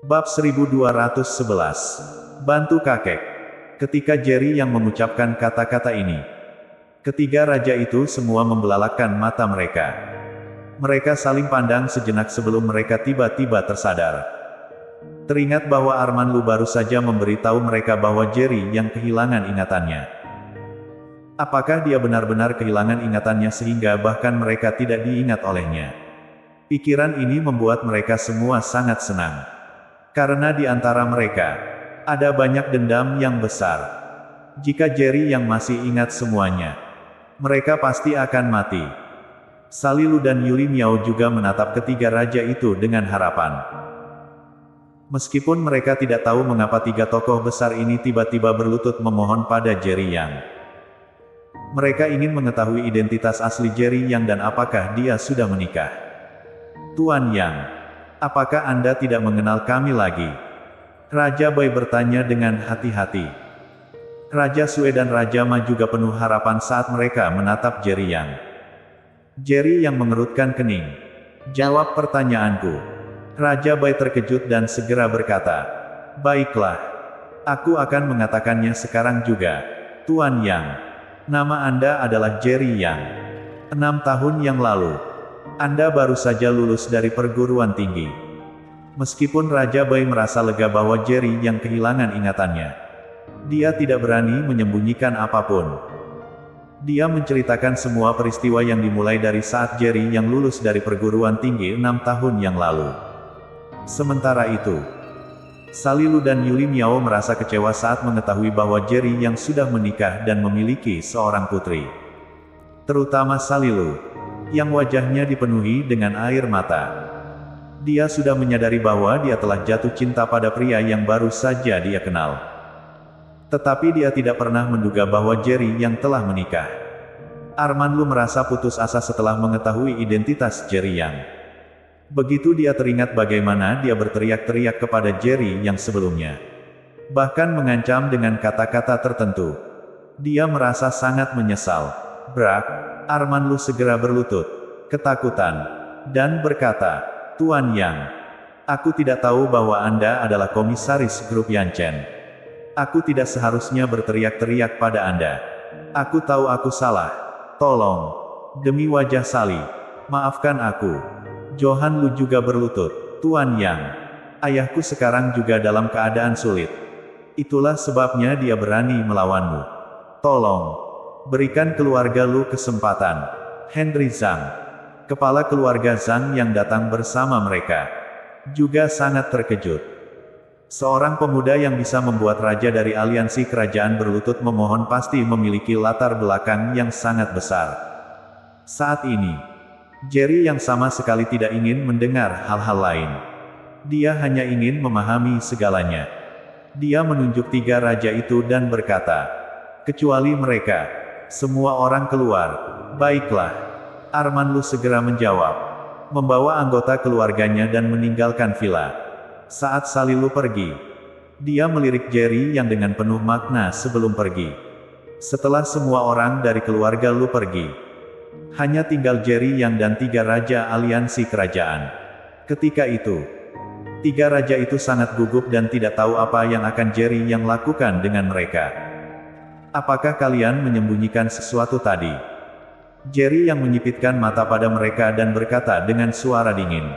Bab 1211. Bantu kakek. Ketika Jerry yang mengucapkan kata-kata ini, ketiga raja itu semua membelalakkan mata mereka. Mereka saling pandang sejenak sebelum mereka tiba-tiba tersadar. Teringat bahwa Arman Lu baru saja memberitahu mereka bahwa Jerry yang kehilangan ingatannya. Apakah dia benar-benar kehilangan ingatannya sehingga bahkan mereka tidak diingat olehnya? Pikiran ini membuat mereka semua sangat senang. Karena di antara mereka, ada banyak dendam yang besar. Jika Jerry yang masih ingat semuanya, mereka pasti akan mati. Salilu dan Yuli Miao juga menatap ketiga raja itu dengan harapan. Meskipun mereka tidak tahu mengapa tiga tokoh besar ini tiba-tiba berlutut memohon pada Jerry Yang. Mereka ingin mengetahui identitas asli Jerry Yang dan apakah dia sudah menikah. Tuan Yang, apakah Anda tidak mengenal kami lagi? Raja Bai bertanya dengan hati-hati. Raja Sue dan Raja Ma juga penuh harapan saat mereka menatap Jerry Yang. Jerry Yang mengerutkan kening. Jawab pertanyaanku. Raja Bai terkejut dan segera berkata, baiklah. Aku akan mengatakannya sekarang juga. Tuan Yang. Nama Anda adalah Jerry Yang. 6 tahun yang lalu, Anda baru saja lulus dari perguruan tinggi. Meskipun Raja Bai merasa lega bahwa Jerry yang kehilangan ingatannya, dia tidak berani menyembunyikan apapun. Dia menceritakan semua peristiwa yang dimulai dari saat Jerry yang lulus dari perguruan tinggi 6 tahun yang lalu. Sementara itu, Salilu dan Yuli Miao merasa kecewa saat mengetahui bahwa Jerry yang sudah menikah dan memiliki seorang putri. Terutama Salilu, yang wajahnya dipenuhi dengan air mata. Dia sudah menyadari bahwa dia telah jatuh cinta pada pria yang baru saja dia kenal. Tetapi dia tidak pernah menduga bahwa Jerry yang telah menikah. Arman Lu merasa putus asa setelah mengetahui identitas Jerry Yang. Begitu dia teringat bagaimana dia berteriak-teriak kepada Jerry yang sebelumnya. Bahkan mengancam dengan kata-kata tertentu. Dia merasa sangat menyesal. Brak, Arman Lu segera berlutut, ketakutan, dan berkata, Tuan Yang, aku tidak tahu bahwa Anda adalah komisaris grup Yanchen. Aku tidak seharusnya berteriak-teriak pada Anda. Aku tahu aku salah. Tolong. Demi wajah Sali, maafkan aku. Johan Lu juga berlutut. Tuan Yang, ayahku sekarang juga dalam keadaan sulit. Itulah sebabnya dia berani melawanmu. Tolong, berikan keluarga Lu kesempatan. Henry Zhang, kepala keluarga Zhang yang datang bersama mereka, juga sangat terkejut. Seorang pemuda yang bisa membuat raja dari aliansi kerajaan berlutut memohon pasti memiliki latar belakang yang sangat besar. Saat ini, Jerry yang sama sekali tidak ingin mendengar hal-hal lain. Dia hanya ingin memahami segalanya. Dia menunjuk tiga raja itu dan berkata, kecuali mereka, semua orang keluar. Baiklah. Arman Lu segera menjawab, membawa anggota keluarganya dan meninggalkan villa. Saat Salilu pergi, dia melirik Jerry yang dengan penuh makna sebelum pergi. Setelah semua orang dari keluarga Lu pergi, hanya tinggal Jerry Yang dan tiga raja aliansi kerajaan. Ketika itu, tiga raja itu sangat gugup dan tidak tahu apa yang akan Jerry Yang lakukan dengan mereka. Apakah kalian menyembunyikan sesuatu tadi? Jerry Yang menyipitkan mata pada mereka dan berkata dengan suara dingin.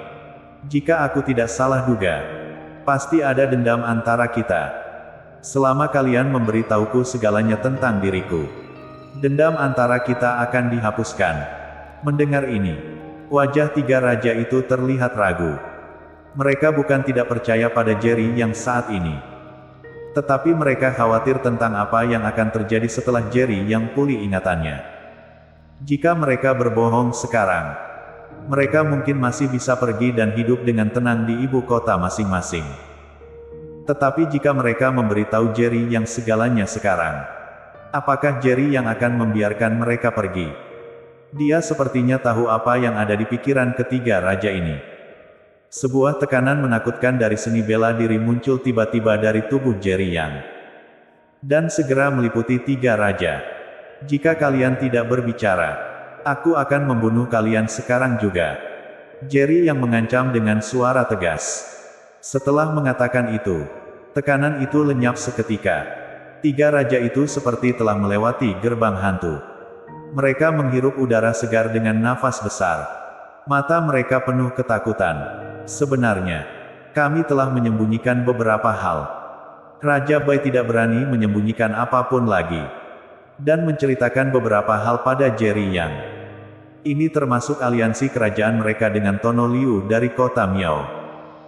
Jika aku tidak salah duga, pasti ada dendam antara kita. Selama kalian memberitahuku segalanya tentang diriku, dendam antara kita akan dihapuskan. Mendengar ini, wajah tiga raja itu terlihat ragu. Mereka bukan tidak percaya pada Jerry yang saat ini, tetapi mereka khawatir tentang apa yang akan terjadi setelah Jerry yang pulih ingatannya. Jika mereka berbohong sekarang, mereka mungkin masih bisa pergi dan hidup dengan tenang di ibu kota masing-masing. Tetapi jika mereka memberitahu Jerry yang segalanya sekarang, apakah Jerry yang akan membiarkan mereka pergi? Dia sepertinya tahu apa yang ada di pikiran ketiga raja ini. Sebuah tekanan menakutkan dari seni bela diri muncul tiba-tiba dari tubuh Jerry Yang. Dan segera meliputi tiga raja. Jika kalian tidak berbicara, aku akan membunuh kalian sekarang juga. Jerry yang mengancam dengan suara tegas. Setelah mengatakan itu, tekanan itu lenyap seketika. Tiga raja itu seperti telah melewati gerbang hantu. Mereka menghirup udara segar dengan nafas besar. Mata mereka penuh ketakutan. Sebenarnya, kami telah menyembunyikan beberapa hal. Raja Bai tidak berani menyembunyikan apapun lagi. Dan menceritakan beberapa hal pada Jerry Yang. Ini termasuk aliansi kerajaan mereka dengan Tono Liu dari kota Miao,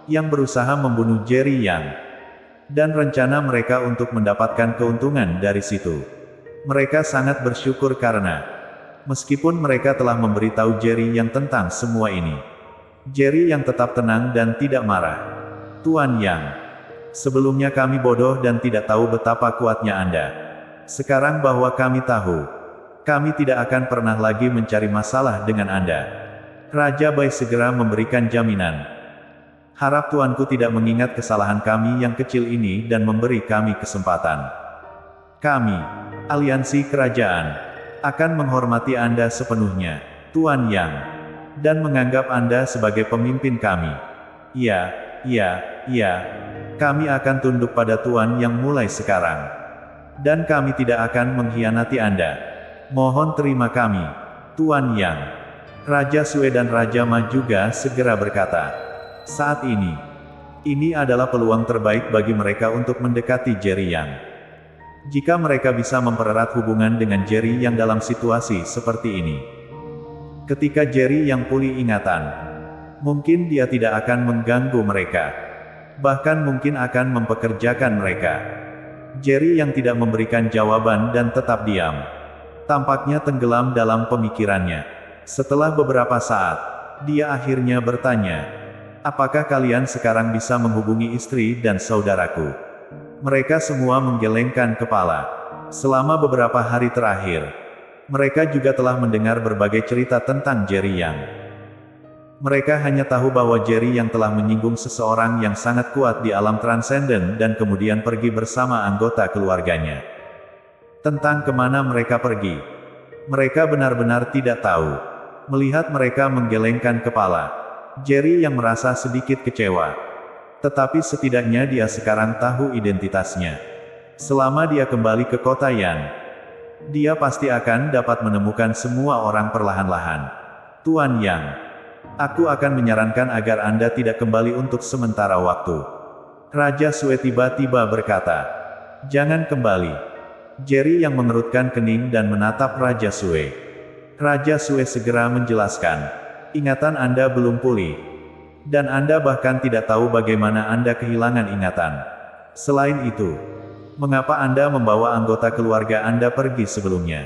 yang berusaha membunuh Jerry Yang. Dan rencana mereka untuk mendapatkan keuntungan dari situ. Mereka sangat bersyukur karena, meskipun mereka telah memberitahu Jerry Yang tentang semua ini, Jerry Yang tetap tenang dan tidak marah. Tuan Yang, sebelumnya kami bodoh dan tidak tahu betapa kuatnya Anda. Sekarang bahwa kami tahu, kami tidak akan pernah lagi mencari masalah dengan Anda. Raja Bai segera memberikan jaminan. Harap tuanku tidak mengingat kesalahan kami yang kecil ini dan memberi kami kesempatan. Kami, aliansi kerajaan, akan menghormati Anda sepenuhnya, Tuan Yang, dan menganggap Anda sebagai pemimpin kami. Iya, kami akan tunduk pada Tuan Yang mulai sekarang. Dan kami tidak akan mengkhianati Anda. Mohon terima kami, Tuan Yang. Raja Sue dan Raja Ma juga segera berkata, saat ini adalah peluang terbaik bagi mereka untuk mendekati Jerry Yang. Jika mereka bisa mempererat hubungan dengan Jerry Yang dalam situasi seperti ini. Ketika Jerry Yang pulih ingatan, mungkin dia tidak akan mengganggu mereka. Bahkan mungkin akan mempekerjakan mereka. Jerry Yang tidak memberikan jawaban dan tetap diam. Tampaknya tenggelam dalam pemikirannya. Setelah beberapa saat, dia akhirnya bertanya, apakah kalian sekarang bisa menghubungi istri dan saudaraku? Mereka semua menggelengkan kepala. Selama beberapa hari terakhir, mereka juga telah mendengar berbagai cerita tentang Jerry Yang. Mereka hanya tahu bahwa Jerry Yang telah menyinggung seseorang yang sangat kuat di alam transenden dan kemudian pergi bersama anggota keluarganya. Tentang kemana mereka pergi, mereka benar-benar tidak tahu. Melihat mereka menggelengkan kepala, Jerry Yang merasa sedikit kecewa. Tetapi setidaknya dia sekarang tahu identitasnya. Selama dia kembali ke kota Yan, dia pasti akan dapat menemukan semua orang perlahan-lahan. Tuan Yang, aku akan menyarankan agar Anda tidak kembali untuk sementara waktu. Raja Sue tiba-tiba berkata, jangan kembali. Jerry Yang mengerutkan kening dan menatap Raja Sue. Raja Sue segera menjelaskan, ingatan Anda belum pulih. Dan Anda bahkan tidak tahu bagaimana Anda kehilangan ingatan. Selain itu, mengapa Anda membawa anggota keluarga Anda pergi sebelumnya?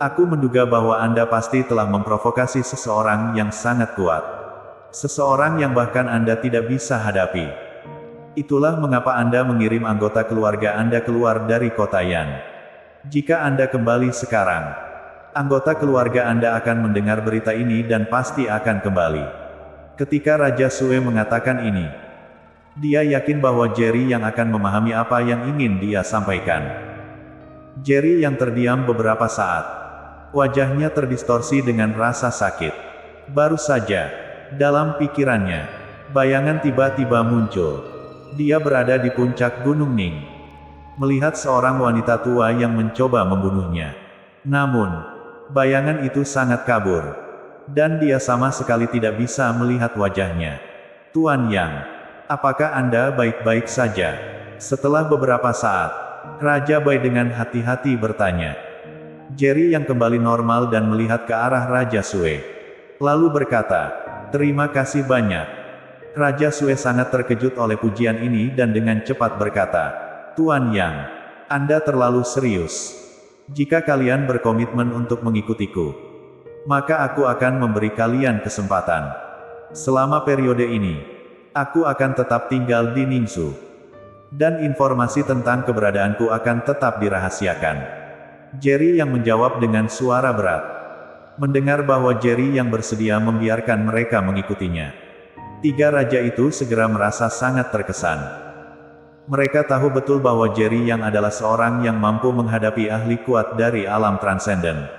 Aku menduga bahwa Anda pasti telah memprovokasi seseorang yang sangat kuat. Seseorang yang bahkan Anda tidak bisa hadapi. Itulah mengapa Anda mengirim anggota keluarga Anda keluar dari kota Yan. Jika Anda kembali sekarang, anggota keluarga Anda akan mendengar berita ini dan pasti akan kembali. Ketika Raja Sue mengatakan ini, dia yakin bahwa Jerry Yang akan memahami apa yang ingin dia sampaikan. Jerry Yang terdiam beberapa saat. Wajahnya terdistorsi dengan rasa sakit. Baru saja, dalam pikirannya, bayangan tiba-tiba muncul. Dia berada di puncak Gunung Ning, melihat seorang wanita tua yang mencoba membunuhnya. Namun, bayangan itu sangat kabur, dan dia sama sekali tidak bisa melihat wajahnya. Tuan Yang, apakah Anda baik-baik saja? Setelah beberapa saat, Raja Bai dengan hati-hati bertanya. Jerry Yang kembali normal dan melihat ke arah Raja Sue. Lalu berkata, terima kasih banyak. Raja Sue sangat terkejut oleh pujian ini dan dengan cepat berkata, Tuan Yang, Anda terlalu serius. Jika kalian berkomitmen untuk mengikutiku, maka aku akan memberi kalian kesempatan. Selama periode ini, aku akan tetap tinggal di Ningxu. Dan informasi tentang keberadaanku akan tetap dirahasiakan. Jerry Yang menjawab dengan suara berat. Mendengar bahwa Jerry Yang bersedia membiarkan mereka mengikutinya, tiga raja itu segera merasa sangat terkesan. Mereka tahu betul bahwa Jerry Yang adalah seorang yang mampu menghadapi ahli kuat dari alam transenden.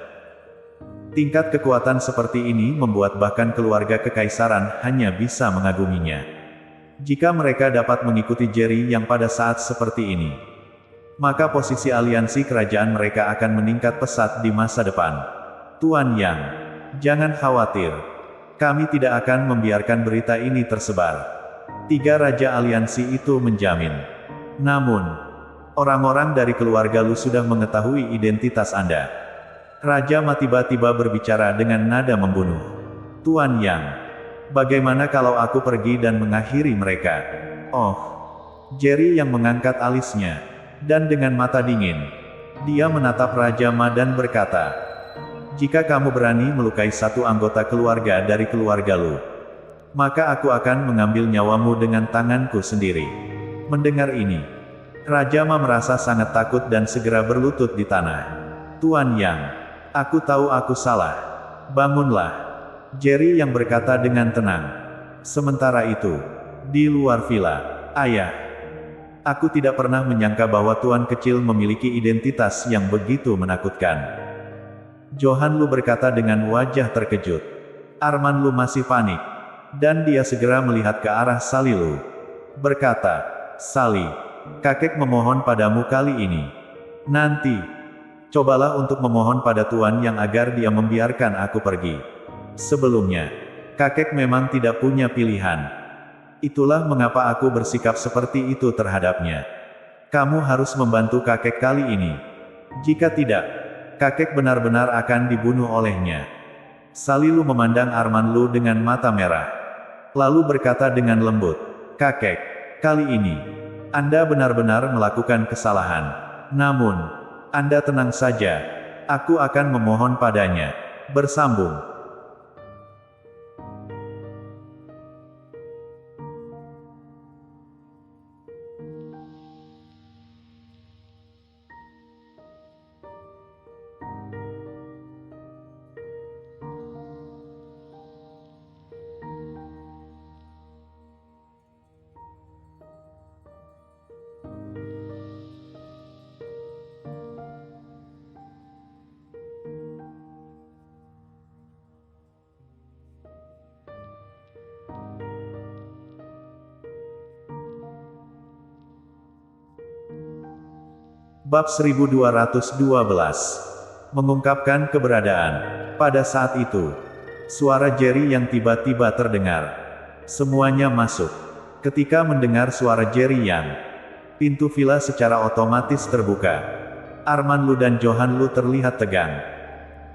Tingkat kekuatan seperti ini membuat bahkan keluarga kekaisaran hanya bisa mengaguminya. Jika mereka dapat mengikuti Jerry yang pada saat seperti ini, maka posisi aliansi kerajaan mereka akan meningkat pesat di masa depan. Tuan Yang, jangan khawatir. Kami tidak akan membiarkan berita ini tersebar. 3 raja aliansi itu menjamin. Namun, orang-orang dari keluarga Lu sudah mengetahui identitas Anda. Raja Ma tiba-tiba berbicara dengan nada membunuh. Tuan Yang, bagaimana kalau aku pergi dan mengakhiri mereka? Oh, Jerry yang mengangkat alisnya, dan dengan mata dingin, dia menatap Raja Ma dan berkata, jika kamu berani melukai satu anggota keluarga dari keluarga Lu, maka aku akan mengambil nyawamu dengan tanganku sendiri. Mendengar ini, Raja Ma merasa sangat takut dan segera berlutut di tanah. Tuan Yang, aku tahu aku salah. Bangunlah. Jerry yang berkata dengan tenang. Sementara itu, di luar villa, ayah. Aku tidak pernah menyangka bahwa tuan kecil memiliki identitas yang begitu menakutkan. Johan Lu berkata dengan wajah terkejut. Arman Lu masih panik. Dan dia segera melihat ke arah Sally Lu. Berkata, Sally, kakek memohon padamu kali ini. Nanti, cobalah untuk memohon pada Tuan Yang agar dia membiarkan aku pergi. Sebelumnya, kakek memang tidak punya pilihan. Itulah mengapa aku bersikap seperti itu terhadapnya. Kamu harus membantu kakek kali ini. Jika tidak, kakek benar-benar akan dibunuh olehnya. Sally Lu memandang Arman Lu dengan mata merah. Lalu berkata dengan lembut, kakek, kali ini, Anda benar-benar melakukan kesalahan. Namun, Anda tenang saja. Aku akan memohon padanya. Bersambung. Bab 1212. Mengungkapkan keberadaan. Pada saat itu, suara Jerry yang tiba-tiba terdengar. Semuanya masuk. Ketika mendengar suara Jerry yang, pintu villa secara otomatis terbuka. Arman Lu dan Johan Lu terlihat tegang.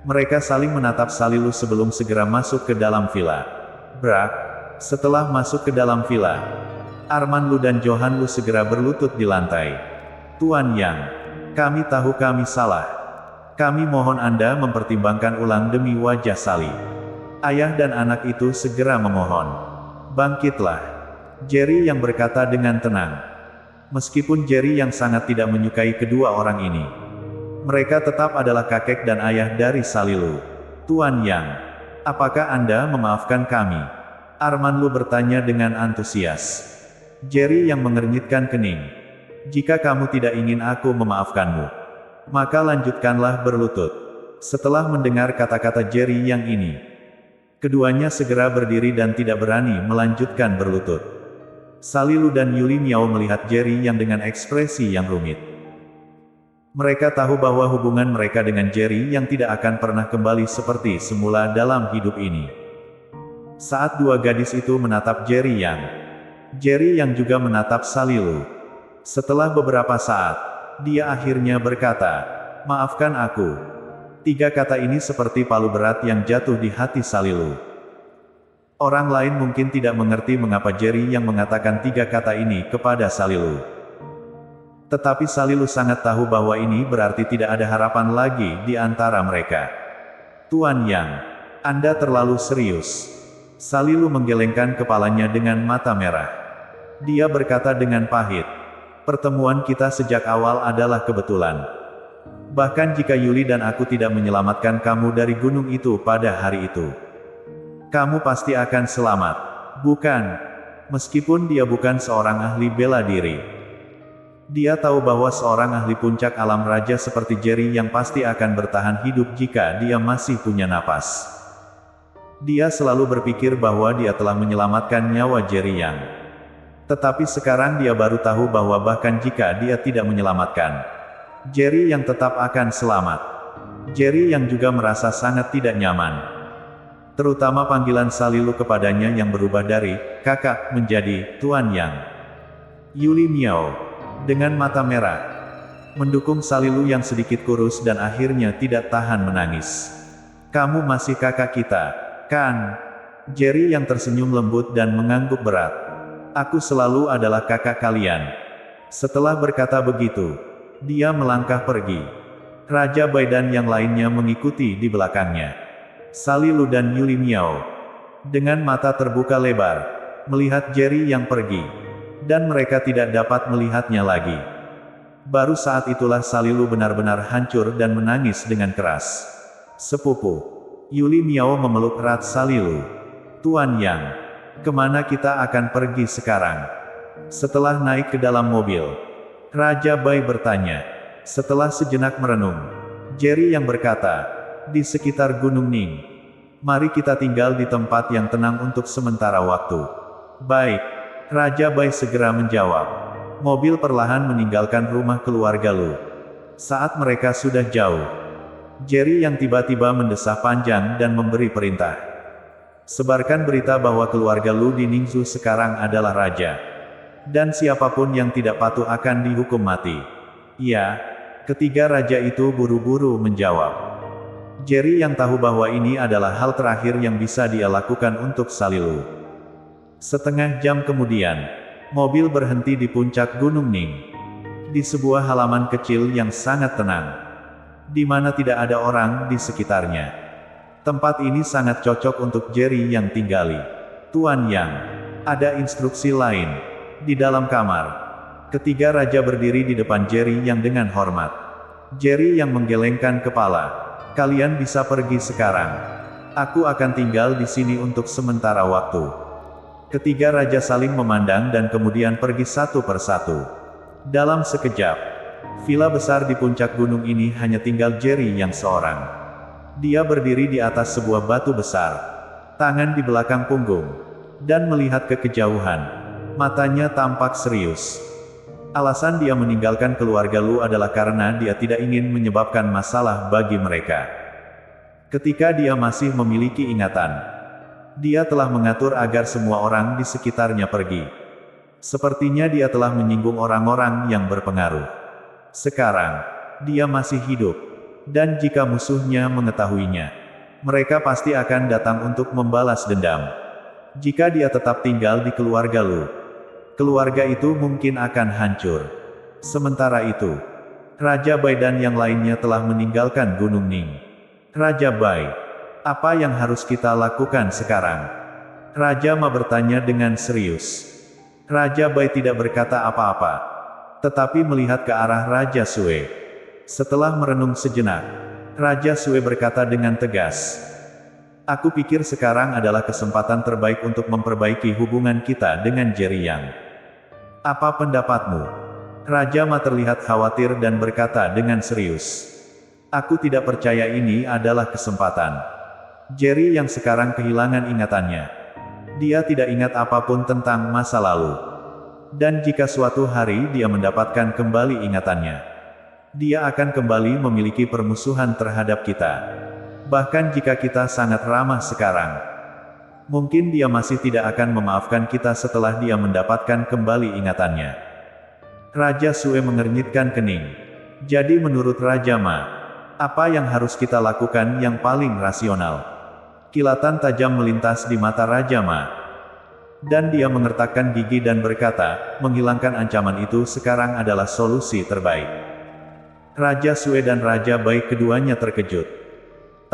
Mereka saling menatap Sally Lu sebelum segera masuk ke dalam villa. Brak. Setelah masuk ke dalam villa, Arman Lu dan Johan Lu segera berlutut di lantai. Tuan Yang, kami tahu kami salah. Kami mohon Anda mempertimbangkan ulang demi wajah Sally. Ayah dan anak itu segera memohon. Bangkitlah. Jerry yang berkata dengan tenang. Meskipun Jerry yang sangat tidak menyukai kedua orang ini, mereka tetap adalah kakek dan ayah dari Sally Lu. Tuan Yang, apakah Anda memaafkan kami? Arman Lu bertanya dengan antusias. Jerry yang mengernyitkan kening. Jika kamu tidak ingin aku memaafkanmu, maka lanjutkanlah berlutut. Setelah mendengar kata-kata Jerry yang ini, keduanya segera berdiri dan tidak berani melanjutkan berlutut. Sally Lu dan Yuli Miao melihat Jerry yang dengan ekspresi yang rumit. Mereka tahu bahwa hubungan mereka dengan Jerry yang tidak akan pernah kembali seperti semula dalam hidup ini. Saat dua gadis itu menatap Jerry yang juga menatap Sally Lu. Setelah beberapa saat, dia akhirnya berkata, maafkan aku. 3 kata ini seperti palu berat yang jatuh di hati Sally Lu. Orang lain mungkin tidak mengerti mengapa Jerry yang mengatakan 3 kata ini kepada Sally Lu. Tetapi Sally Lu sangat tahu bahwa ini berarti tidak ada harapan lagi di antara mereka. Tuan Yang, Anda terlalu serius. Sally Lu menggelengkan kepalanya dengan mata merah. Dia berkata dengan pahit. Pertemuan kita sejak awal adalah kebetulan. Bahkan jika Yuli dan aku tidak menyelamatkan kamu dari gunung itu pada hari itu, kamu pasti akan selamat. Bukan? Meskipun dia bukan seorang ahli bela diri. Dia tahu bahwa seorang ahli puncak alam raja seperti Jerry yang pasti akan bertahan hidup jika dia masih punya napas. Dia selalu berpikir bahwa dia telah menyelamatkan nyawa Jerry yang. Tetapi sekarang dia baru tahu bahwa bahkan jika dia tidak menyelamatkan Jerry yang tetap akan selamat. Jerry yang juga merasa sangat tidak nyaman. Terutama panggilan Salilu kepadanya yang berubah dari kakak menjadi Tuan Yang. Yuli Miao, dengan mata merah, mendukung Salilu yang sedikit kurus dan akhirnya tidak tahan menangis. Kamu masih kakak kita, kan? Jerry yang tersenyum lembut dan mengangguk berat. Aku selalu adalah kakak kalian. Setelah berkata begitu, dia melangkah pergi. Raja Bai dan yang lainnya mengikuti di belakangnya. Salilu dan Yuli Miao, dengan mata terbuka lebar, melihat Jerry yang pergi. Dan mereka tidak dapat melihatnya lagi. Baru saat itulah Salilu benar-benar hancur dan menangis dengan keras. Sepupu. Yuli Miao memeluk erat Salilu. Tuan Yang, kemana kita akan pergi sekarang? Setelah naik ke dalam mobil, Raja Bai bertanya. Setelah sejenak merenung, Jerry yang berkata, di sekitar Gunung Ning. Mari kita tinggal di tempat yang tenang untuk sementara waktu. Baik. Raja Bai segera menjawab. Mobil perlahan meninggalkan rumah keluarga Lu. Saat mereka sudah jauh, Jerry yang tiba-tiba mendesah panjang dan memberi perintah. Sebarkan berita bahwa keluarga Lu di Ningzu sekarang adalah raja. Dan siapapun yang tidak patuh akan dihukum mati. Ya, ketiga raja itu buru-buru menjawab. Jerry yang tahu bahwa ini adalah hal terakhir yang bisa dia lakukan untuk Salilu. Setengah jam kemudian, mobil berhenti di puncak Gunung Ning. Di sebuah halaman kecil yang sangat tenang, di mana tidak ada orang di sekitarnya. Tempat ini sangat cocok untuk Jerry yang tinggali. Tuan Yang, ada instruksi lain. Di dalam kamar, ketiga raja berdiri di depan Jerry yang dengan hormat. Jerry yang menggelengkan kepala. Kalian bisa pergi sekarang. Aku akan tinggal di sini untuk sementara waktu. Ketiga raja saling memandang dan kemudian pergi satu persatu. Dalam sekejap, villa besar di puncak gunung ini hanya tinggal Jerry yang seorang. Dia berdiri di atas sebuah batu besar, tangan di belakang punggung, dan melihat ke kejauhan. Matanya tampak serius. Alasan dia meninggalkan keluarga Lu adalah karena dia tidak ingin menyebabkan masalah bagi mereka. Ketika dia masih memiliki ingatan, dia telah mengatur agar semua orang di sekitarnya pergi. Sepertinya dia telah menyinggung orang-orang yang berpengaruh. Sekarang, dia masih hidup. Dan jika musuhnya mengetahuinya, mereka pasti akan datang untuk membalas dendam. Jika dia tetap tinggal di keluarga Lu, keluarga itu mungkin akan hancur. Sementara itu, Raja Bai dan yang lainnya telah meninggalkan Gunung Ning. Raja Bai, apa yang harus kita lakukan sekarang? Raja Ma bertanya dengan serius. Raja Bai tidak berkata apa-apa, tetapi melihat ke arah Raja Sue. Setelah merenung sejenak, Raja Sue berkata dengan tegas, aku pikir sekarang adalah kesempatan terbaik untuk memperbaiki hubungan kita dengan Jerry Yang. Apa pendapatmu? Raja Ma terlihat khawatir dan berkata dengan serius. Aku tidak percaya ini adalah kesempatan. Jerry yang sekarang kehilangan ingatannya. Dia tidak ingat apapun tentang masa lalu. Dan jika suatu hari dia mendapatkan kembali ingatannya, dia akan kembali memiliki permusuhan terhadap kita. Bahkan jika kita sangat ramah sekarang, mungkin dia masih tidak akan memaafkan kita setelah dia mendapatkan kembali ingatannya. Raja Sue mengernyitkan kening. Jadi menurut Raja Ma, apa yang harus kita lakukan yang paling rasional? Kilatan tajam melintas di mata Raja Ma. Dan dia mengertakkan gigi dan berkata, menghilangkan ancaman itu sekarang adalah solusi terbaik. Raja Sue dan Raja Bai keduanya terkejut.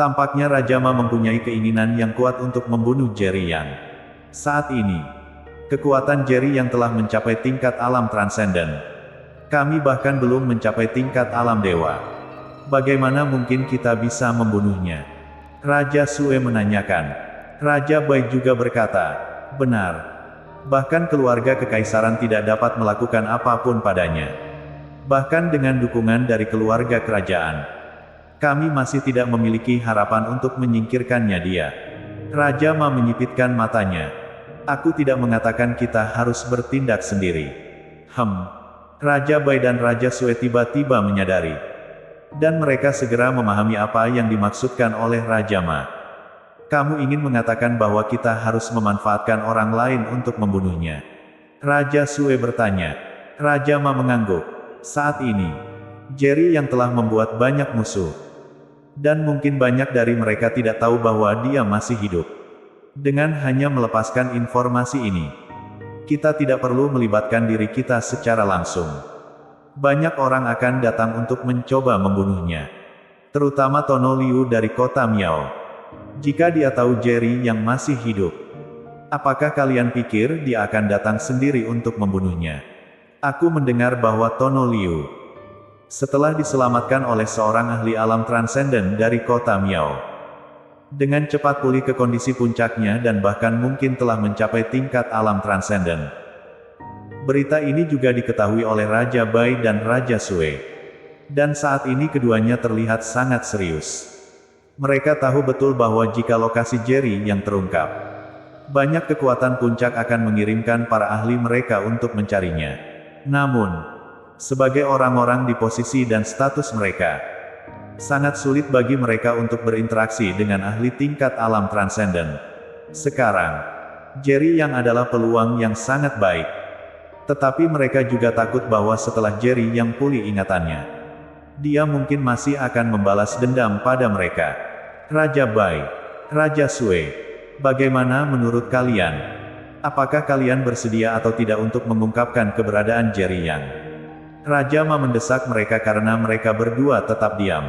Tampaknya Raja Ma mempunyai keinginan yang kuat untuk membunuh Jerry Yang. Saat ini, kekuatan Jerry Yang telah mencapai tingkat alam transenden. Kami bahkan belum mencapai tingkat alam dewa. Bagaimana mungkin kita bisa membunuhnya? Raja Sue menanyakan. Raja Bai juga berkata, benar. Bahkan keluarga kekaisaran tidak dapat melakukan apapun padanya. Bahkan dengan dukungan dari keluarga kerajaan, kami masih tidak memiliki harapan untuk menyingkirkannya dia. Raja Ma menyipitkan matanya. Aku tidak mengatakan kita harus bertindak sendiri. Raja Bai dan Raja Sue tiba-tiba menyadari. Dan mereka segera memahami apa yang dimaksudkan oleh Raja Ma. Kamu ingin mengatakan bahwa kita harus memanfaatkan orang lain untuk membunuhnya? Raja Sue bertanya. Raja Ma mengangguk. Saat ini, Jerry yang telah membuat banyak musuh. Dan mungkin banyak dari mereka tidak tahu bahwa dia masih hidup. Dengan hanya melepaskan informasi ini, kita tidak perlu melibatkan diri kita secara langsung. Banyak orang akan datang untuk mencoba membunuhnya. Terutama Tono Liu dari kota Miao. Jika dia tahu Jerry yang masih hidup, apakah kalian pikir dia akan datang sendiri untuk membunuhnya? Aku mendengar bahwa Tono Liu, setelah diselamatkan oleh seorang ahli alam transenden dari kota Miao, dengan cepat pulih ke kondisi puncaknya dan bahkan mungkin telah mencapai tingkat alam transenden. Berita ini juga diketahui oleh Raja Bai dan Raja Sue. Dan saat ini keduanya terlihat sangat serius. Mereka tahu betul bahwa jika lokasi Jerry yang terungkap, banyak kekuatan puncak akan mengirimkan para ahli mereka untuk mencarinya. Namun, sebagai orang-orang di posisi dan status mereka, sangat sulit bagi mereka untuk berinteraksi dengan ahli tingkat alam transenden. Sekarang, Jerry yang adalah peluang yang sangat baik. Tetapi mereka juga takut bahwa setelah Jerry yang pulih ingatannya, dia mungkin masih akan membalas dendam pada mereka. Raja Bai, Raja Sue, bagaimana menurut kalian? Apakah kalian bersedia atau tidak untuk mengungkapkan keberadaan Jerry Yang? Raja Ma mendesak mereka karena mereka berdua tetap diam.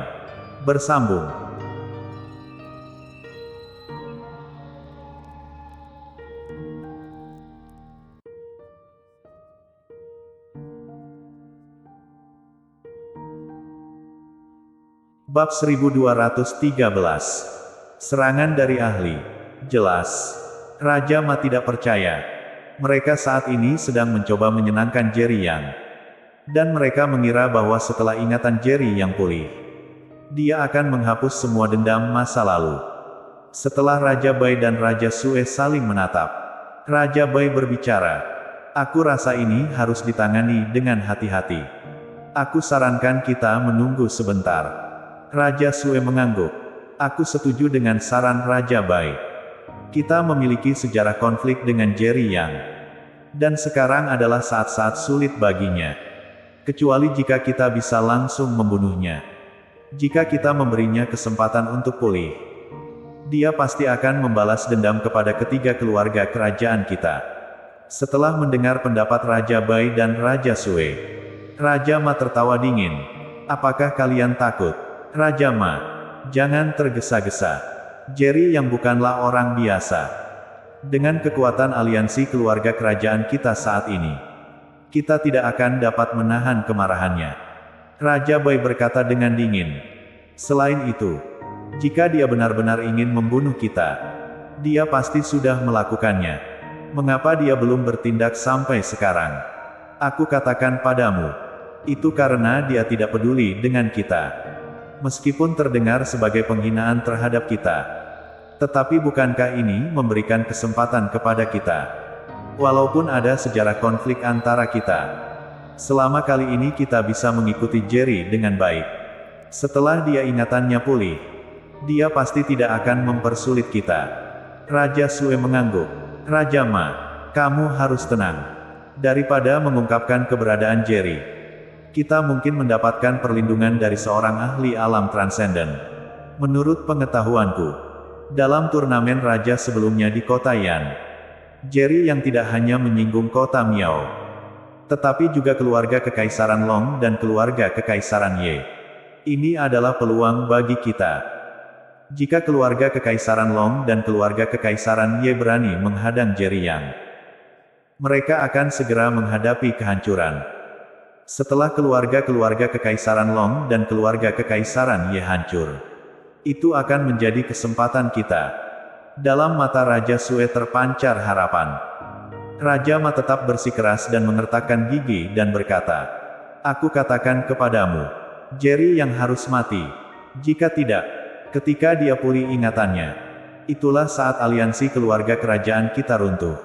Bersambung. Bab 1213. Serangan dari ahli. Jelas, Raja Ma tidak percaya. Mereka saat ini sedang mencoba menyenangkan Jerry Yang. Dan mereka mengira bahwa setelah ingatan Jerry yang pulih, dia akan menghapus semua dendam masa lalu. Setelah Raja Bai dan Raja Sue saling menatap, Raja Bai berbicara. Aku rasa ini harus ditangani dengan hati-hati. Aku sarankan kita menunggu sebentar. Raja Sue mengangguk. Aku setuju dengan saran Raja Bai. Kita memiliki sejarah konflik dengan Jerry Yang. Dan sekarang adalah saat-saat sulit baginya. Kecuali jika kita bisa langsung membunuhnya. Jika kita memberinya kesempatan untuk pulih, dia pasti akan membalas dendam kepada ketiga keluarga kerajaan kita. Setelah mendengar pendapat Raja Bai dan Raja Sue, Raja Ma tertawa dingin. Apakah kalian takut? Raja Ma, jangan tergesa-gesa. Jerry yang bukanlah orang biasa. Dengan kekuatan aliansi keluarga kerajaan kita saat ini, kita tidak akan dapat menahan kemarahannya. Raja Bai berkata dengan dingin. Selain itu, jika dia benar-benar ingin membunuh kita, dia pasti sudah melakukannya. Mengapa dia belum bertindak sampai sekarang? Aku katakan padamu, itu karena dia tidak peduli dengan kita. Meskipun terdengar sebagai penghinaan terhadap kita, tetapi bukankah ini memberikan kesempatan kepada kita? Walaupun ada sejarah konflik antara kita, selama kali ini kita bisa mengikuti Jerry dengan baik. Setelah dia ingatannya pulih, dia pasti tidak akan mempersulit kita. Raja Sue mengangguk. Raja Ma, kamu harus tenang. Daripada mengungkapkan keberadaan Jerry, kita mungkin mendapatkan perlindungan dari seorang ahli alam transenden. Menurut pengetahuanku, dalam turnamen raja sebelumnya di kota Yan, Jerry yang tidak hanya menyinggung kota Miao, tetapi juga keluarga Kekaisaran Long dan keluarga Kekaisaran Ye. Ini adalah peluang bagi kita. Jika keluarga Kekaisaran Long dan keluarga Kekaisaran Ye berani menghadang Jerry Yang, mereka akan segera menghadapi kehancuran. Setelah keluarga-keluarga Kekaisaran Long dan keluarga Kekaisaran Ye hancur, itu akan menjadi kesempatan kita. Dalam mata Raja Sue terpancar harapan. Raja Ma tetap bersikeras dan mengertakkan gigi dan berkata, aku katakan kepadamu, Jerry yang harus mati. Jika tidak, ketika dia pulih ingatannya, itulah saat aliansi keluarga kerajaan kita runtuh.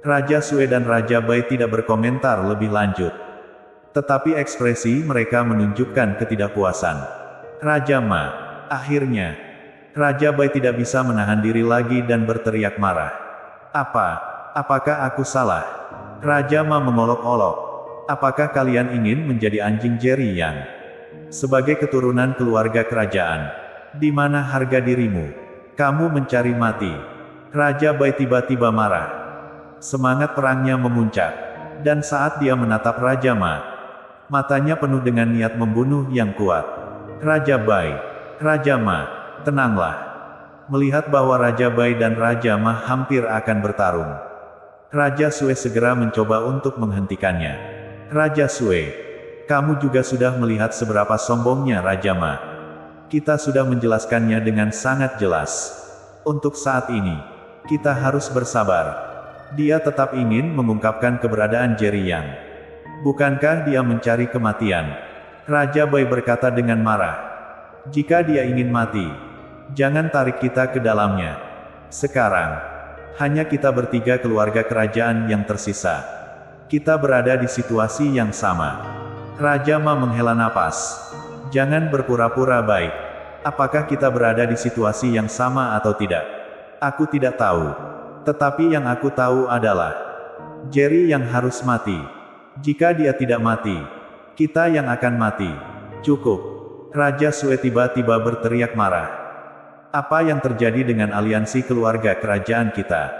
Raja Sue dan Raja Bai tidak berkomentar lebih lanjut. Tetapi ekspresi mereka menunjukkan ketidakpuasan. Raja Ma. Akhirnya, Raja Bai tidak bisa menahan diri lagi dan berteriak marah. Apakah aku salah? Raja Ma mengolok-olok. Apakah kalian ingin menjadi anjing Jerry Yang? Sebagai keturunan keluarga kerajaan, di mana harga dirimu? Kamu mencari mati. Raja Bai tiba-tiba marah. Semangat perangnya memuncak. Dan saat dia menatap Raja Ma, matanya penuh dengan niat membunuh yang kuat. Raja Bai. Raja Ma, tenanglah. Melihat bahwa Raja Bai dan Raja Ma hampir akan bertarung, Raja Sue segera mencoba untuk menghentikannya. Raja Sue, kamu juga sudah melihat seberapa sombongnya Raja Ma. Kita sudah menjelaskannya dengan sangat jelas. Untuk saat ini, kita harus bersabar. Dia tetap ingin mengungkapkan keberadaan Jerry Yang. Bukankah dia mencari kematian? Raja Bai berkata dengan marah. Jika dia ingin mati, jangan tarik kita ke dalamnya. Sekarang, hanya kita bertiga keluarga kerajaan yang tersisa. Kita berada di situasi yang sama. Raja Ma menghela napas. Jangan berpura-pura baik. Apakah kita berada di situasi yang sama atau tidak? Aku tidak tahu. Tetapi yang aku tahu adalah, Jerry yang harus mati. Jika dia tidak mati, kita yang akan mati. Cukup. Raja Sue tiba-tiba berteriak marah. Apa yang terjadi dengan aliansi keluarga kerajaan kita?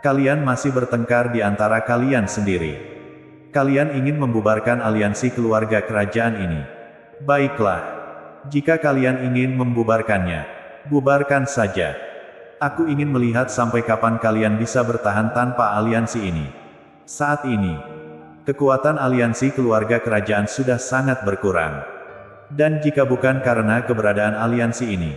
Kalian masih bertengkar di antara kalian sendiri. Kalian ingin membubarkan aliansi keluarga kerajaan ini. Baiklah. Jika kalian ingin membubarkannya, bubarkan saja. Aku ingin melihat sampai kapan kalian bisa bertahan tanpa aliansi ini. Saat ini, kekuatan aliansi keluarga kerajaan sudah sangat berkurang. Dan jika bukan karena keberadaan aliansi ini,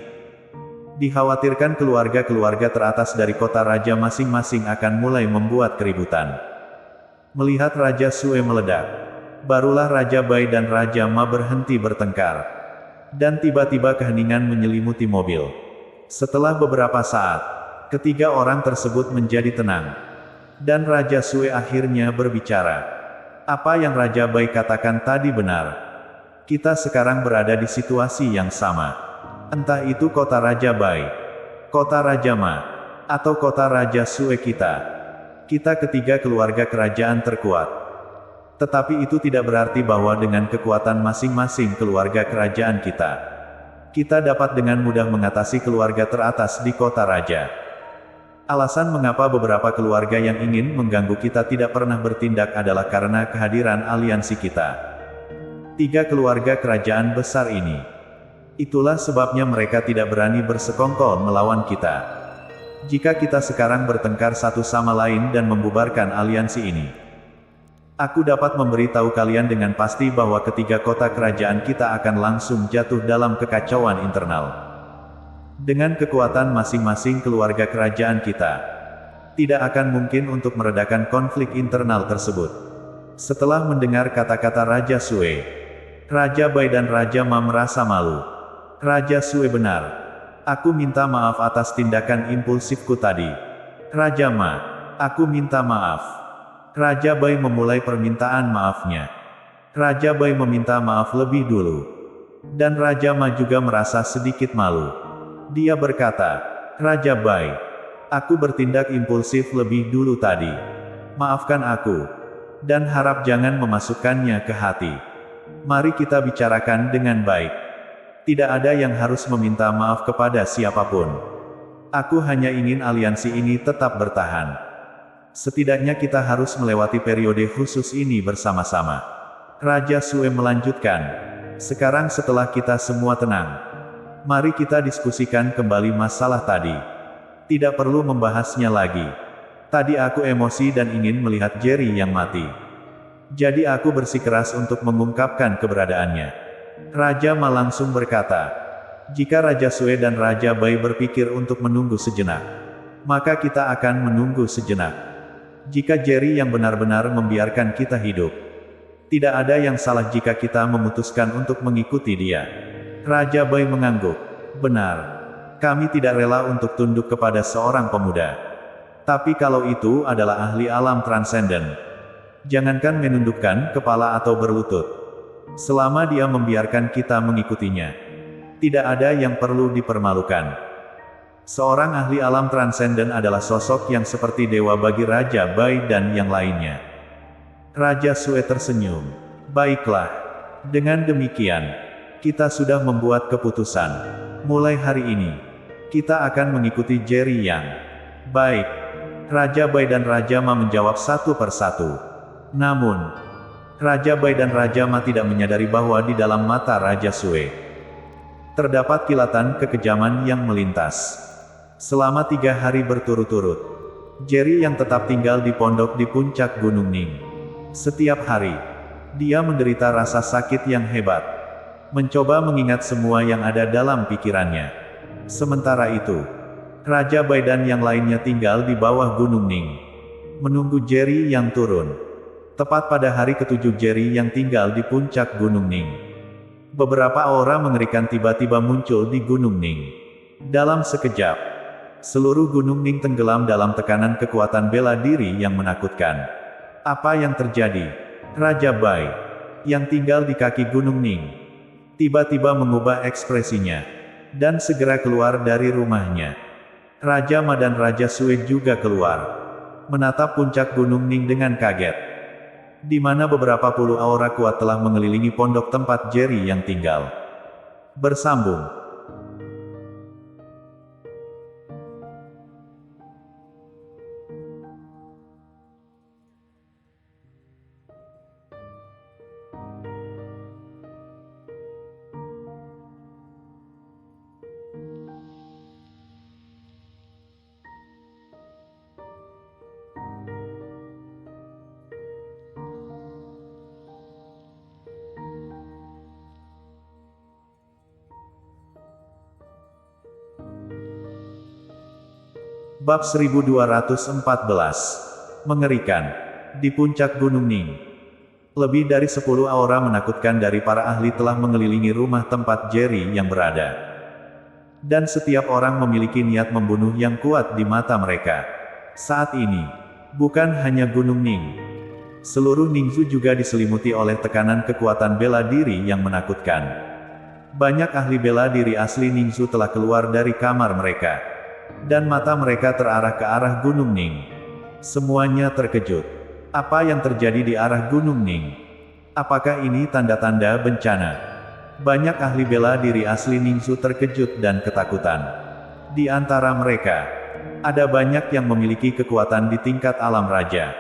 dikhawatirkan keluarga-keluarga teratas dari kota raja masing-masing akan mulai membuat keributan. Melihat Raja Sue meledak, barulah Raja Bai dan Raja Ma berhenti bertengkar. Dan tiba-tiba keheningan menyelimuti mobil. Setelah beberapa saat, ketiga orang tersebut menjadi tenang. Dan Raja Sue akhirnya berbicara. Apa yang Raja Bai katakan tadi benar. Kita sekarang berada di situasi yang sama. Entah itu kota Raja Bai, kota Raja Ma, atau kota Raja Sue kita. Kita ketiga keluarga kerajaan terkuat. Tetapi itu tidak berarti bahwa dengan kekuatan masing-masing keluarga kerajaan kita dapat dengan mudah mengatasi keluarga teratas di kota raja. Alasan mengapa beberapa keluarga yang ingin mengganggu kita tidak pernah bertindak adalah karena kehadiran aliansi kita. Tiga keluarga kerajaan besar ini. Itulah sebabnya mereka tidak berani bersekongkol melawan kita. Jika kita sekarang bertengkar satu sama lain dan membubarkan aliansi ini, aku dapat memberitahu kalian dengan pasti bahwa ketiga kota kerajaan kita akan langsung jatuh dalam kekacauan internal. Dengan kekuatan masing-masing keluarga kerajaan kita, tidak akan mungkin untuk meredakan konflik internal tersebut. Setelah mendengar kata-kata Raja Sue, Raja Bai dan Raja Ma merasa malu. Raja Sue benar. Aku minta maaf atas tindakan impulsifku tadi. Raja Ma, aku minta maaf. Raja Bai memulai permintaan maafnya. Raja Bai meminta maaf lebih dulu. Dan Raja Ma juga merasa sedikit malu. Dia berkata, Raja Bai, aku bertindak impulsif lebih dulu tadi. Maafkan aku. Dan harap jangan memasukkannya ke hati. Mari kita bicarakan dengan baik. Tidak ada yang harus meminta maaf kepada siapapun. Aku hanya ingin aliansi ini tetap bertahan. Setidaknya kita harus melewati periode khusus ini bersama-sama. Raja Sue melanjutkan. Sekarang setelah kita semua tenang, mari kita diskusikan kembali masalah tadi. Tidak perlu membahasnya lagi. Tadi aku emosi dan ingin melihat Jerry yang mati. Jadi aku bersikeras untuk mengungkapkan keberadaannya. Raja Ma langsung berkata, jika Raja Sue dan Raja Bai berpikir untuk menunggu sejenak, maka kita akan menunggu sejenak. Jika Jerry yang benar-benar membiarkan kita hidup, tidak ada yang salah jika kita memutuskan untuk mengikuti dia. Raja Bai mengangguk. Benar. Kami tidak rela untuk tunduk kepada seorang pemuda. Tapi kalau itu adalah ahli alam transenden, jangankan menundukkan kepala atau berlutut. Selama dia membiarkan kita mengikutinya, tidak ada yang perlu dipermalukan. Seorang ahli alam transenden adalah sosok yang seperti dewa bagi Raja Bai dan yang lainnya. Raja Sue tersenyum. Baiklah. Dengan demikian, kita sudah membuat keputusan. Mulai hari ini, kita akan mengikuti Jerry Yang. Baik. Raja Bai dan Raja Ma menjawab satu persatu. Namun, Raja Bai dan Raja Ma tidak menyadari bahwa di dalam mata Raja Sue terdapat kilatan kekejaman yang melintas. Selama 3 hari berturut-turut, Jerry yang tetap tinggal di pondok di puncak Gunung Ning. Setiap hari, dia menderita rasa sakit yang hebat. Mencoba mengingat semua yang ada dalam pikirannya. Sementara itu, Raja Bai dan yang lainnya tinggal di bawah Gunung Ning, menunggu Jerry yang turun. Tepat pada hari ke-7 Jerry yang tinggal di puncak Gunung Ning, beberapa aura mengerikan tiba-tiba muncul di Gunung Ning. Dalam sekejap, seluruh Gunung Ning tenggelam dalam tekanan kekuatan bela diri yang menakutkan. Apa yang terjadi? Raja Bai, yang tinggal di kaki Gunung Ning, tiba-tiba mengubah ekspresinya, dan segera keluar dari rumahnya. Raja Ma dan Raja Sue juga keluar, menatap puncak Gunung Ning dengan kaget, di mana beberapa puluh aura kuat telah mengelilingi pondok tempat Jerry yang tinggal. Bersambung. Bab 1214. Mengerikan. Di puncak Gunung Ning, lebih dari 10 aura menakutkan dari para ahli telah mengelilingi rumah tempat Jerry yang berada. Dan setiap orang memiliki niat membunuh yang kuat di mata mereka. Saat ini, bukan hanya Gunung Ning, seluruh Ningzu juga diselimuti oleh tekanan kekuatan bela diri yang menakutkan. Banyak ahli bela diri asli Ningzu telah keluar dari kamar mereka, dan mata mereka terarah ke arah Gunung Ning. Semuanya terkejut. Apa yang terjadi di arah Gunung Ning? Apakah ini tanda-tanda bencana? Banyak ahli bela diri asli Ningzu terkejut dan ketakutan. Di antara mereka, ada banyak yang memiliki kekuatan di tingkat alam raja,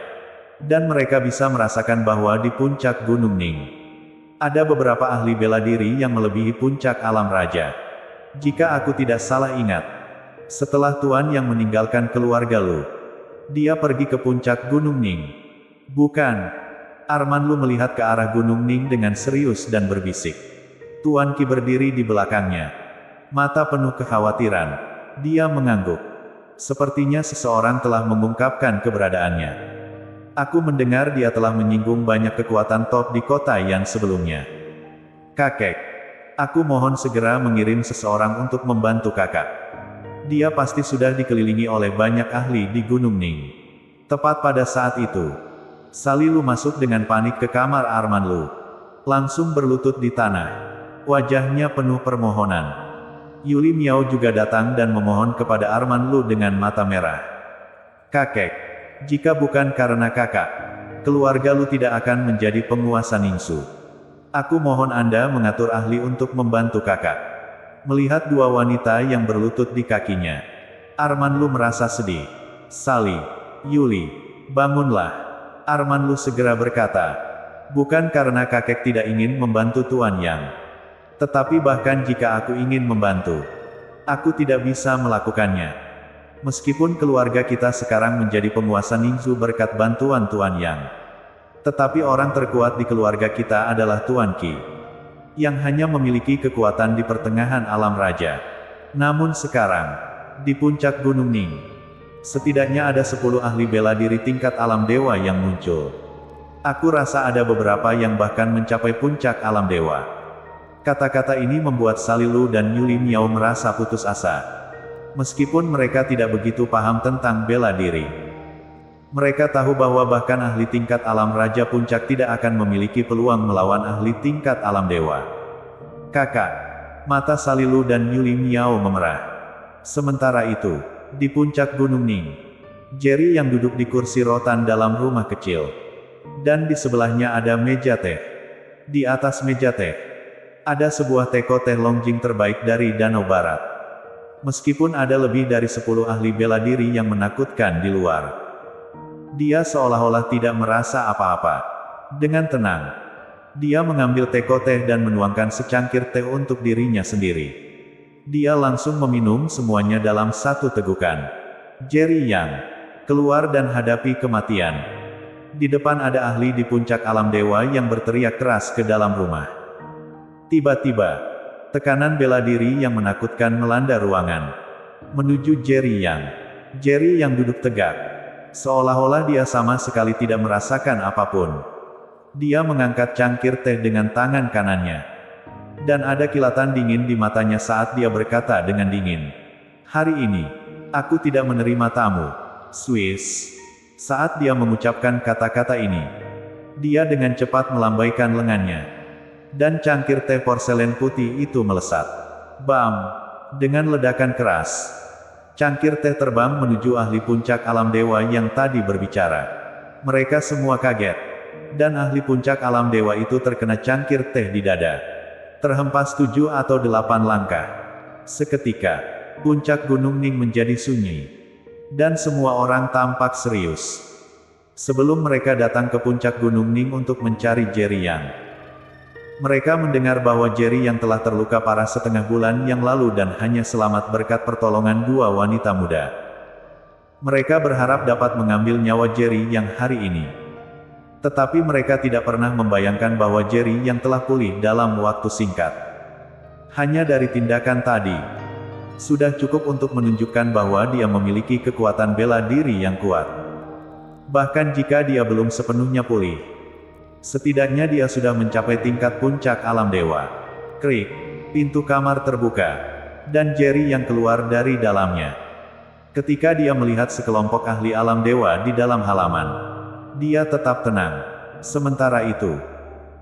dan mereka bisa merasakan bahwa di puncak Gunung Ning ada beberapa ahli bela diri yang melebihi puncak alam raja. Jika aku tidak salah ingat, setelah Tuan yang meninggalkan keluarga Lu, dia pergi ke puncak Gunung Ning. Bukan? Arman Lu melihat ke arah Gunung Ning dengan serius dan berbisik. Tuan Qi berdiri di belakangnya, mata penuh kekhawatiran. Dia mengangguk. Sepertinya seseorang telah mengungkapkan keberadaannya. Aku mendengar dia telah menyinggung banyak kekuatan top di kota yang sebelumnya. Kakek, aku mohon segera mengirim seseorang untuk membantu kakak. Dia pasti sudah dikelilingi oleh banyak ahli di Gunung Ning. Tepat pada saat itu, Sali Lu masuk dengan panik ke kamar Arman Lu. Langsung berlutut di tanah. Wajahnya penuh permohonan. Yuli Miao juga datang dan memohon kepada Arman Lu dengan mata merah. Kakek, jika bukan karena kakak, keluarga Lu tidak akan menjadi penguasa Ningzu. Aku mohon Anda mengatur ahli untuk membantu kakak. Melihat dua wanita yang berlutut di kakinya, Arman Lu merasa sedih. Sali, Yuli, bangunlah. Arman Lu segera berkata, bukan karena kakek tidak ingin membantu Tuan Yang, tetapi bahkan jika aku ingin membantu, aku tidak bisa melakukannya. Meskipun keluarga kita sekarang menjadi penguasa Ningzu berkat bantuan Tuan Yang, tetapi orang terkuat di keluarga kita adalah Tuan Qi, yang hanya memiliki kekuatan di pertengahan alam raja. Namun sekarang, di puncak Gunung Ning, setidaknya ada 10 ahli bela diri tingkat alam dewa yang muncul. Aku rasa ada beberapa yang bahkan mencapai puncak alam dewa. Kata-kata ini membuat Sali Lu dan Yuli Miao merasa putus asa. Meskipun mereka tidak begitu paham tentang bela diri. Mereka tahu bahwa bahkan ahli tingkat alam Raja Puncak tidak akan memiliki peluang melawan ahli tingkat alam dewa. Kakak. Mata Salilu dan Yuli Miao memerah. Sementara itu, di puncak Gunung Ning, Jerry yang duduk di kursi rotan dalam rumah kecil. Dan di sebelahnya ada meja teh. Di atas meja teh, ada sebuah teko teh Longjing terbaik dari Danau Barat. Meskipun ada lebih dari 10 ahli bela diri yang menakutkan di luar, dia seolah-olah tidak merasa apa-apa. Dengan tenang, dia mengambil teko teh dan menuangkan secangkir teh untuk dirinya sendiri. Dia langsung meminum semuanya dalam satu tegukan. Jerry Yang, keluar dan hadapi kematian. Di depan ada ahli di puncak alam dewa yang berteriak keras ke dalam rumah. Tiba-tiba, tekanan bela diri yang menakutkan melanda ruangan. Menuju Jerry Yang. Jerry yang duduk tegak. Seolah-olah dia sama sekali tidak merasakan apapun. Dia mengangkat cangkir teh dengan tangan kanannya. Dan ada kilatan dingin di matanya saat dia berkata dengan dingin. Hari ini, aku tidak menerima tamu. Swiss. Saat dia mengucapkan kata-kata ini, dia dengan cepat melambaikan lengannya. Dan cangkir teh porselen putih itu melesat. Bam! Dengan ledakan keras, cangkir teh terbang menuju ahli puncak alam dewa yang tadi berbicara. Mereka semua kaget. Dan ahli puncak alam dewa itu terkena cangkir teh di dada. Terhempas 7 atau 8 langkah. Seketika, puncak Gunung Ning menjadi sunyi. Dan semua orang tampak serius. Sebelum mereka datang ke puncak Gunung Ning untuk mencari Jerry Yang, mereka mendengar bahwa Jerry yang telah terluka parah setengah bulan yang lalu dan hanya selamat berkat pertolongan 2 wanita muda. Mereka berharap dapat mengambil nyawa Jerry yang hari ini. Tetapi mereka tidak pernah membayangkan bahwa Jerry yang telah pulih dalam waktu singkat. Hanya dari tindakan tadi, sudah cukup untuk menunjukkan bahwa dia memiliki kekuatan bela diri yang kuat. Bahkan jika dia belum sepenuhnya pulih, setidaknya dia sudah mencapai tingkat puncak alam dewa. Krik, pintu kamar terbuka, dan Jerry yang keluar dari dalamnya. Ketika dia melihat sekelompok ahli alam dewa di dalam halaman, dia tetap tenang. Sementara itu,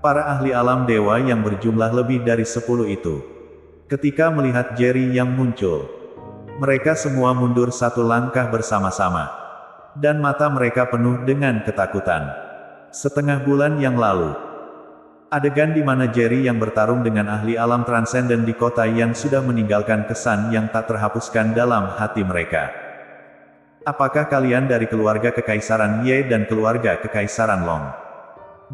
para ahli alam dewa yang berjumlah lebih dari 10 itu, ketika melihat Jerry yang muncul, mereka semua mundur satu langkah bersama-sama. Dan mata mereka penuh dengan ketakutan. Setengah bulan yang lalu, adegan di mana Jerry yang bertarung dengan ahli alam transenden di kota yang sudah meninggalkan kesan yang tak terhapuskan dalam hati mereka. Apakah kalian dari keluarga Kekaisaran Ye dan keluarga Kekaisaran Long?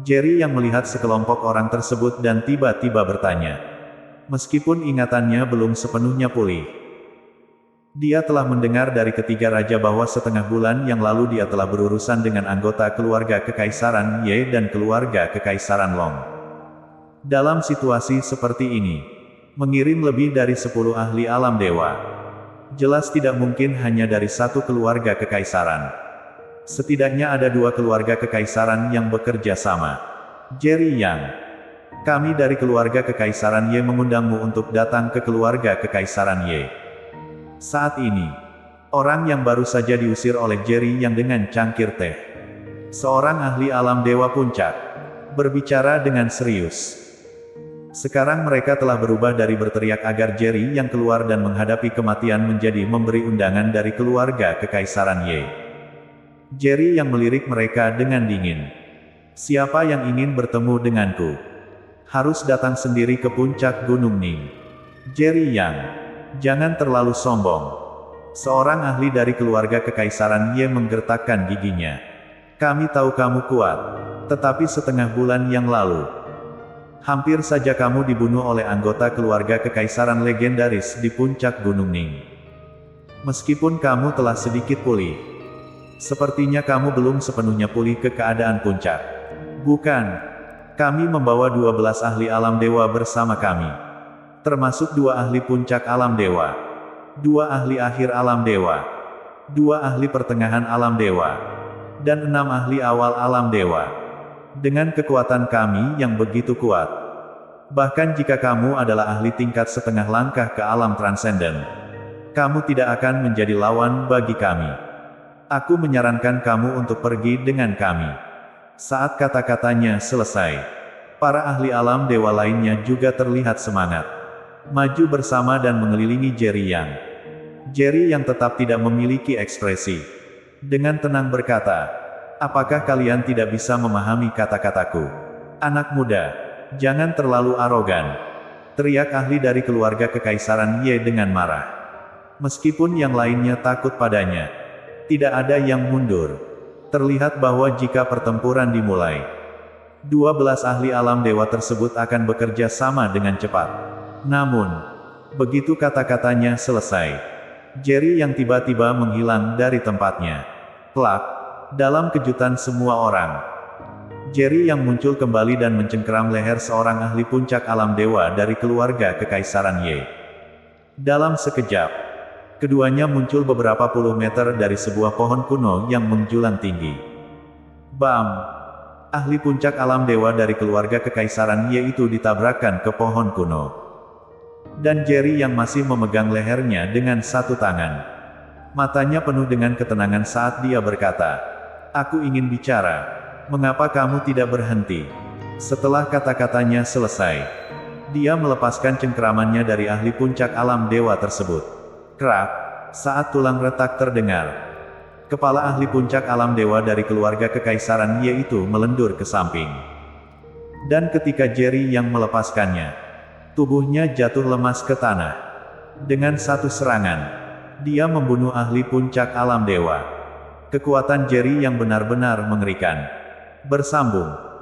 Jerry yang melihat sekelompok orang tersebut dan tiba-tiba bertanya. Meskipun ingatannya belum sepenuhnya pulih, dia telah mendengar dari ketiga raja bahwa setengah bulan yang lalu dia telah berurusan dengan anggota keluarga Kekaisaran Ye dan keluarga Kekaisaran Long. Dalam situasi seperti ini, mengirim lebih dari 10 ahli alam dewa, jelas tidak mungkin hanya dari satu keluarga kekaisaran. Setidaknya ada 2 keluarga kekaisaran yang bekerja sama. Jerry Yang, kami dari keluarga Kekaisaran Ye mengundangmu untuk datang ke keluarga Kekaisaran Ye. Saat ini, orang yang baru saja diusir oleh Jerry yang dengan cangkir teh, seorang ahli alam dewa puncak, berbicara dengan serius. Sekarang mereka telah berubah dari berteriak agar Jerry yang keluar dan menghadapi kematian menjadi memberi undangan dari keluarga Kekaisaran Ye. Jerry yang melirik mereka dengan dingin. Siapa yang ingin bertemu denganku, harus datang sendiri ke puncak Gunung Ning. Jerry Yang, jangan terlalu sombong. Seorang ahli dari keluarga Kekaisaran Ye menggertakkan giginya. Kami tahu kamu kuat. Tetapi setengah bulan yang lalu, hampir saja kamu dibunuh oleh anggota keluarga Kekaisaran legendaris di puncak Gunung Ning. Meskipun kamu telah sedikit pulih, sepertinya kamu belum sepenuhnya pulih ke keadaan puncak. Bukan. Kami membawa 12 ahli alam dewa bersama kami. Termasuk 2 ahli puncak alam dewa, 2 ahli akhir alam dewa, 2 ahli pertengahan alam dewa, dan 6 ahli awal alam dewa. Dengan kekuatan kami yang begitu kuat, bahkan jika kamu adalah ahli tingkat setengah langkah ke alam transenden, Kamu tidak akan menjadi lawan bagi kami. Aku menyarankan kamu untuk pergi dengan kami. Saat kata-katanya selesai, para ahli alam dewa lainnya juga terlihat semangat. Maju bersama dan mengelilingi Jerry Yang. Jerry yang tetap tidak memiliki ekspresi. Dengan tenang berkata, apakah kalian tidak bisa memahami kata-kataku? Anak muda, jangan terlalu arogan. Teriak ahli dari keluarga kekaisaran Ye dengan marah. Meskipun yang lainnya takut padanya, tidak ada yang mundur. Terlihat bahwa jika pertempuran dimulai, 12 ahli alam dewa tersebut akan bekerja sama dengan cepat. Namun, begitu kata-katanya selesai, Jerry yang tiba-tiba menghilang dari tempatnya. Plak, dalam kejutan semua orang, Jerry yang muncul kembali dan mencengkeram leher seorang ahli puncak alam dewa dari keluarga kekaisaran Ye. Dalam sekejap, keduanya muncul beberapa puluh meter dari sebuah pohon kuno yang menjulang tinggi. Bam! Ahli puncak alam dewa dari keluarga kekaisaran Ye itu ditabrakkan ke pohon kuno. Dan Jerry yang masih memegang lehernya dengan satu tangan. Matanya penuh dengan ketenangan saat dia berkata, "Aku ingin bicara. Mengapa kamu tidak berhenti?" Setelah kata-katanya selesai, dia melepaskan cengkeramannya dari ahli puncak alam dewa tersebut. Krak, saat tulang retak terdengar, kepala ahli puncak alam dewa dari keluarga kekaisaran Ye itu melendur ke samping. Dan ketika Jerry yang melepaskannya, tubuhnya jatuh lemas ke tanah. Dengan satu serangan, dia membunuh ahli puncak alam dewa. Kekuatan Jerry yang benar-benar mengerikan. Bersambung.